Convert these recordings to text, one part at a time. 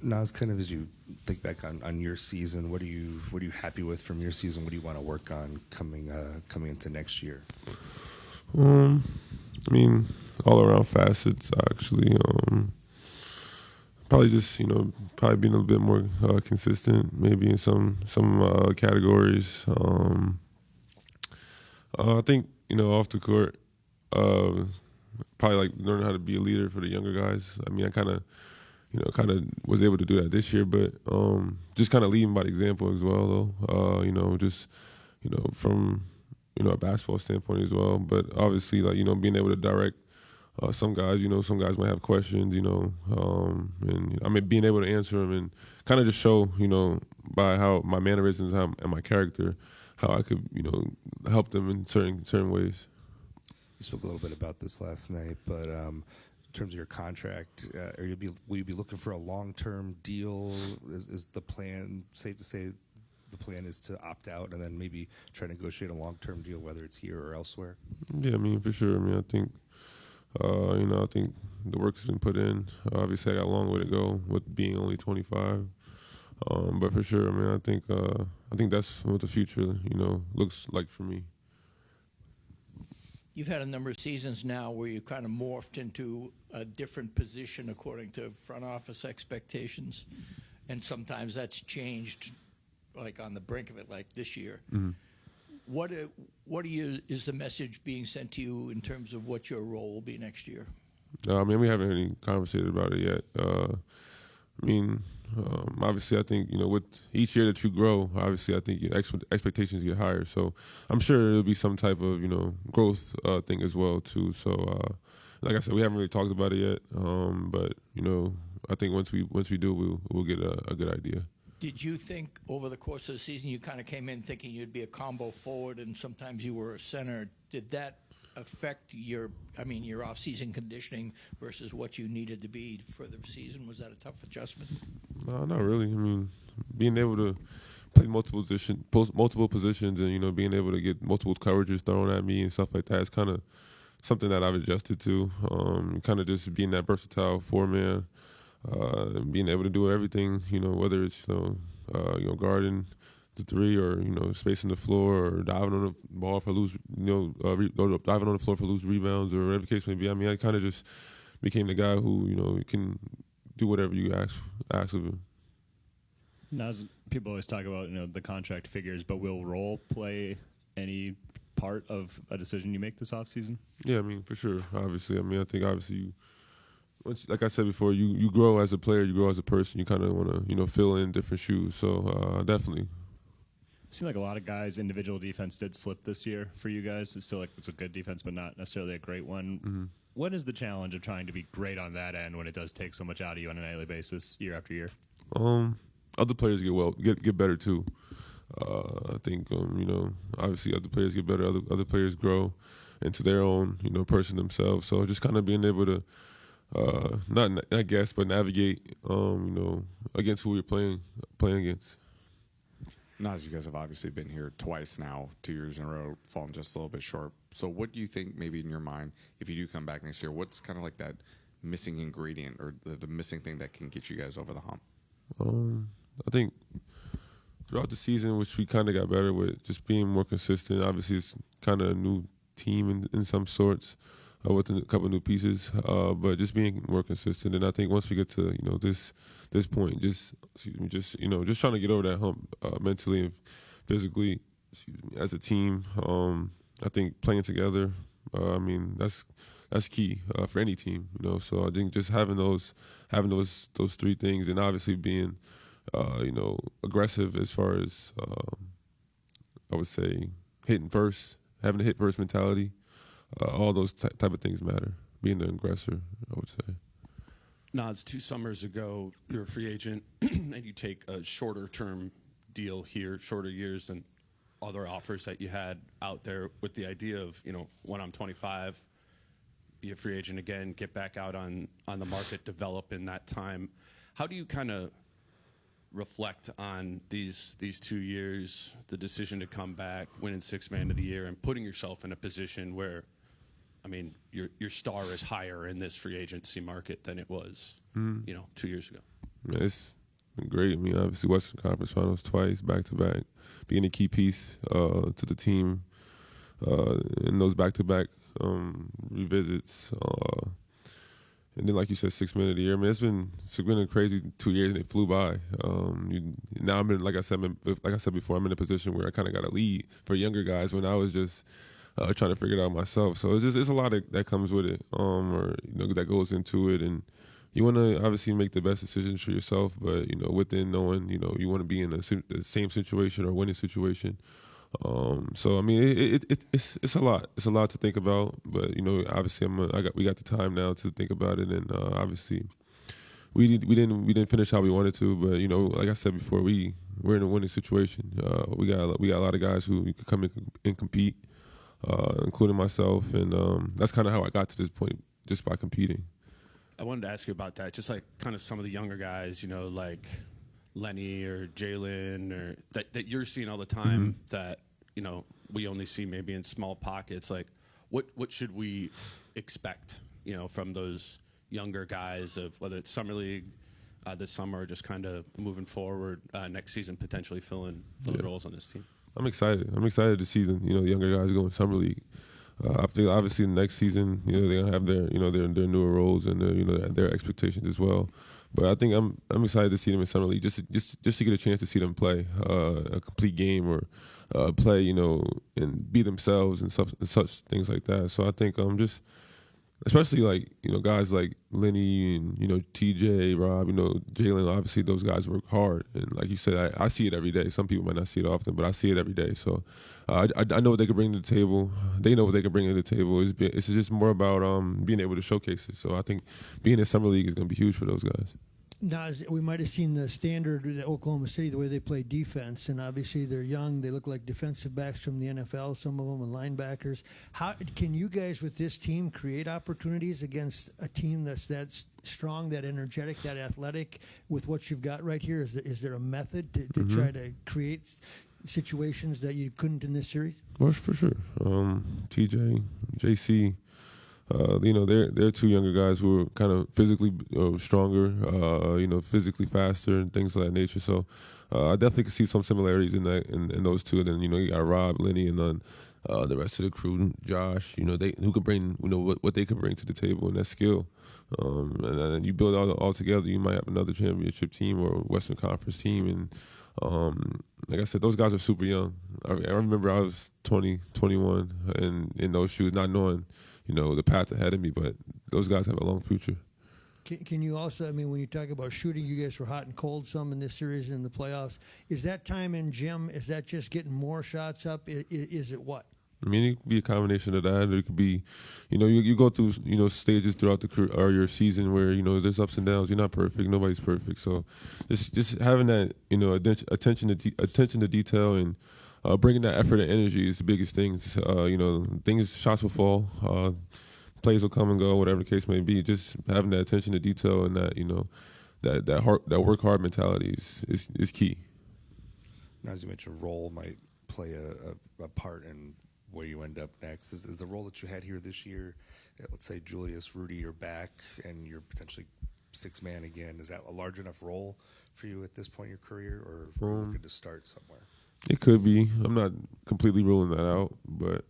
Naz, kind of as you think back on your season, what are you happy with from your season? What do you want to work on coming into next year? I mean, all around facets actually. Probably just probably being a little bit more consistent, maybe in some categories. I think off the court, probably like learning how to be a leader for the younger guys. I mean, I kind of was able to do that this year, but just kind of leading by example as well, though. Just from a basketball standpoint as well, but obviously like being able to direct some guys. Some guys might have questions, and I mean being able to answer them and kind of just show by how my mannerisms and my character how I could help them in certain ways. You spoke a little bit about this last night, but in terms of your contract, will you be looking for a long-term deal? Is the plan, safe to say, the plan is to opt out and then maybe try to negotiate a long-term deal, whether it's here or elsewhere? Yeah, I mean, for sure. I mean, I think, I think the work has been put in. Obviously, I got a long way to go with being only 25. But for sure, I mean, I think that's what the future, looks like for me. You've had a number of seasons now where you kind of morphed into a different position according to front office expectations, and sometimes that's changed, like on the brink of it, like this year. Mm-hmm. Is the message being sent to you in terms of what your role will be next year? I mean, we haven't really conversated about it yet. I mean, obviously, I think with each year that you grow, obviously, I think your expectations get higher. So I'm sure there'll be some type of growth thing as well too. So like I said, we haven't really talked about it yet. But I think once we do, we'll get a good idea. Did you think over the course of the season you kind of came in thinking you'd be a combo forward and sometimes you were a center? Did that affect your off-season conditioning versus what you needed to be for the season? Was that a tough adjustment? No, not really. I mean, being able to play multiple positions and being able to get multiple coverages thrown at me and stuff like that is kind of something that I've adjusted to. Kind of just being that versatile four-man, being able to do everything. Whether it's guarding the three, or spacing the floor, or diving on the ball for loose, diving on the floor for loose rebounds, or whatever the case may be. I mean, I kind of just became the guy who can do whatever you ask of him. Now, people always talk about the contract figures, but will role play any part of a decision you make this offseason? Yeah, I mean, for sure. Obviously, I mean, I think obviously like I said before, you grow as a player, you grow as a person. You kind of want to fill in different shoes. So definitely. It seemed like a lot of guys' individual defense did slip this year for you guys. It's still it's a good defense, but not necessarily a great one. Mm-hmm. What is the challenge of trying to be great on that end when it does take so much out of you on a nightly basis, year after year? Other players get better too. I think obviously other players get better. Other players grow into their own person themselves. So just kind of being able to not guess but navigate against who we're playing against. Naz, you guys have obviously been here twice now, 2 years in a row, fallen just a little bit short. So what do you think, maybe in your mind, if you do come back next year, what's kind of like that missing ingredient or the missing thing that can get you guys over the hump? I think throughout the season, which we kind of got better with, just being more consistent. Obviously, it's kind of a new team in some sorts with a couple of new pieces, but just being more consistent. And I think once we get to this point, just trying to get over that hump mentally and physically, as a team. I think playing together, I mean that's key for any team. So I think just having those three things, and obviously being aggressive as far as I would say hitting first, having a hit first mentality. All those type of things matter. Being the aggressor, I would say. Naz, 2 summers ago, you're a free agent, and you take a shorter-term deal here, shorter years than other offers that you had out there, with the idea of, when I'm 25, be a free agent again, get back out on the market, develop in that time. How do you kind of reflect on these 2 years, the decision to come back, winning Sixth Man of the Year, and putting yourself in a position where, I mean, your star is higher in this free agency market than it was, 2 years ago? Man, it's been great. I mean, obviously Western Conference Finals twice, back to back, being a key piece to the team in those back to back revisits. And then, like you said, 6 men of the year. I mean, it's been a crazy 2 years, and it flew by. Now I'm in, like I said before, I'm in a position where I kind of got a lead for younger guys when I was just trying to figure it out myself. So it's a lot that comes with it, or that goes into it, and you want to obviously make the best decisions for yourself, but within knowing you want to be in the same situation or winning situation. So I mean, it's a lot. It's a lot to think about, but obviously we got the time now to think about it, and obviously we didn't finish how we wanted to, but like I said before, we're in a winning situation. We got a lot of guys who could come in and compete, including myself, and that's kind of how I got to this point, just by competing. I wanted to ask you about that, just like kind of some of the younger guys, like Lenny or Jalen, or that you're seeing all the time, that we only see maybe in small pockets. Like, what should we expect from those younger guys, of whether it's summer league this summer, or just kind of moving forward next season, potentially filling roles on this team? I'm excited to see the younger guys go in summer league. I think obviously next season, they're gonna have their their newer roles and their expectations as well. But I think I'm excited to see them in summer league, just to get a chance to see them play a complete game, or play and be themselves and such things like that. So I think just especially like guys like Lenny and TJ, Rob, Jalen. Obviously those guys work hard, and like you said, I see it every day. Some people might not see it often, but I see it every day. So I know what they can bring to the table. They know what they can bring to the table. It's just more about being able to showcase it. So I think being in summer league is going to be huge for those guys. Naz, we might have seen the standard at Oklahoma City, the way they play defense, and obviously they're young. They look like defensive backs from the NFL, some of them, and linebackers. How can you guys with this team create opportunities against a team that's that strong, that energetic, that athletic, with what you've got right here? Is there a method to try to create situations that you couldn't in this series? Well, for sure. TJ, JC. They're two younger guys who are kind of physically stronger, physically faster and things of that nature. So I definitely can see some similarities in those two. And then you got Rob, Lenny, and then the rest of the crew, Josh. They who can bring what they can bring to the table and that skill. And then you build all together, you might have another championship team or a Western Conference team. And like I said, those guys are super young. I remember I was 20, 21, and in those shoes, not knowing the path ahead of me, but those guys have a long future. Can you also, when you talk about shooting, you guys were hot and cold some in this series and in the playoffs. Is that time in gym, is that just getting more shots up? Is it what? It could be a combination of that. It could be, you go through, stages throughout the career or your season where, there's ups and downs. You're not perfect. Nobody's perfect. So just having that, attention to detail and bringing that effort and energy is the biggest thing. Shots will fall, plays will come and go, whatever the case may be. Just having that attention to detail and that that work hard mentality is key. Now, as you mentioned, role might play a part in where you end up next. Is the role that you had here this year, let's say Julius, Rudy are back, and you're potentially 6-man again, is that a large enough role for you at this point in your career, or are you looking to start somewhere? It could be. I'm not completely ruling that out, but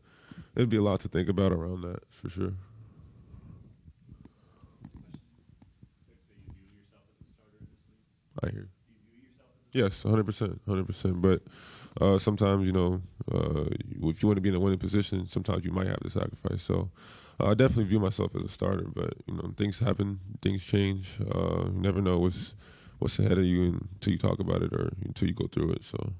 it'd be a lot to think about around that for sure. I hear. Yes, 100%, 100%. But sometimes, if you want to be in a winning position, sometimes you might have to sacrifice. So I definitely view myself as a starter. But things happen, things change. You never know what's ahead of you until you talk about it or until you go through it. So.